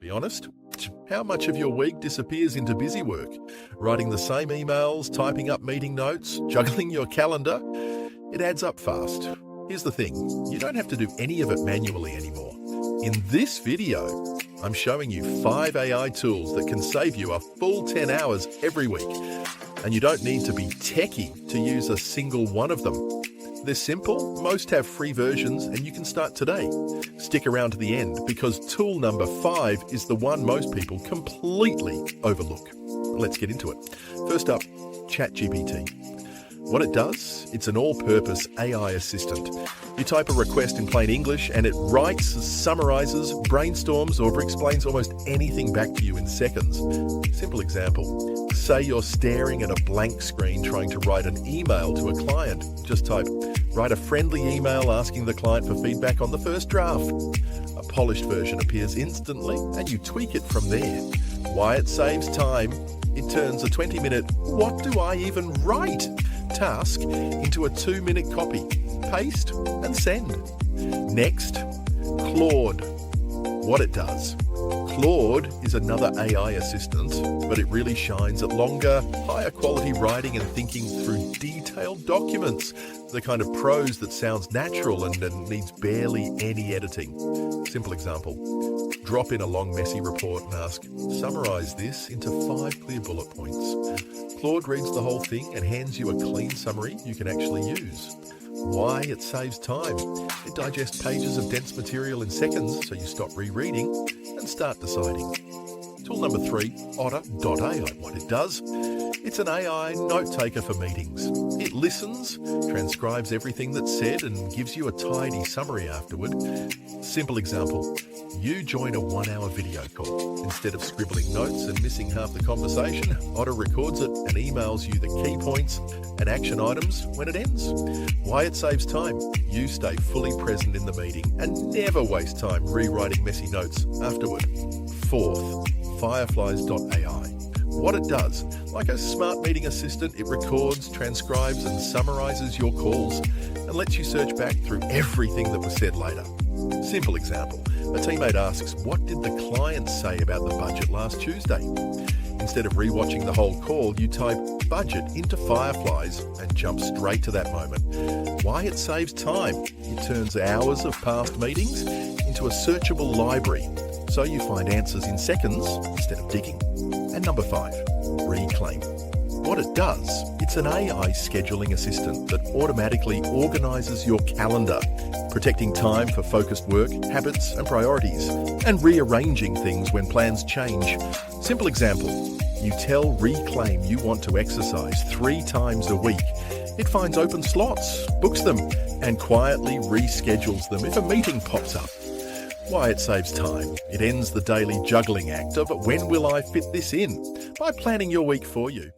Be honest, how much of your week disappears into busy work? Writing the same emails, typing up meeting notes, juggling your calendar? It adds up fast. Here's the thing, you don't have to do any of it manually anymore. In this video, I'm showing you 5 AI tools that can save you a full 10 hours every week. And you don't need to be techie to use a single one of them. They're simple, most have free versions, and you can start today. Stick around to the end because tool number 5 is the one most people completely overlook. Let's get into it. First up, ChatGPT. What it does, it's an all-purpose AI assistant. You type a request in plain English and it writes, summarizes, brainstorms, or explains almost anything back to you in seconds. Simple example. Say you're staring at a blank screen trying to write an email to a client. Just type, write a friendly email asking the client for feedback on the first draft. A polished version appears instantly and you tweak it from there. Why it saves time, it turns a 20-minute, what do I even write? Task into a 2-minute copy. Paste and send. Next, Claude. What it does. Claude is another AI assistant, but it really shines at longer, higher quality writing and thinking through detailed documents. The kind of prose that sounds natural and needs barely any editing. Simple example. Drop in a long, messy report and ask, summarize this into 5 clear bullet points. Claude reads the whole thing and hands you a clean summary you can actually use. Why it saves time. It digests pages of dense material in seconds, so you stop rereading and start deciding. Tool number 3, Otter.ai. What it does, it's an AI note taker for meetings. It listens, transcribes everything that's said, and gives you a tidy summary afterward. Simple example. You join a 1-hour video call. Instead of scribbling notes and missing half the conversation, Otter records it and emails you the key points and action items when it ends. Why it saves time. You stay fully present in the meeting and never waste time rewriting messy notes afterward. Fourth, Fireflies.ai. What it does, like a smart meeting assistant, it records, transcribes and summarizes your calls and lets you search back through everything that was said later. Simple example. A teammate asks, what did the client say about the budget last Tuesday? Instead of rewatching the whole call, you type budget into Fireflies and jump straight to that moment. Why it saves time. It turns hours of past meetings into a searchable library, so you find answers in seconds instead of digging. And number 5, Reclaim. What it does, it's an AI scheduling assistant that automatically organizes your calendar, protecting time for focused work, habits and priorities, and rearranging things when plans change. Simple example, you tell Reclaim you want to exercise 3 times a week. It finds open slots, books them, and quietly reschedules them if a meeting pops up. Why it saves time. It ends the daily juggling act of when will I fit this in by planning your week for you.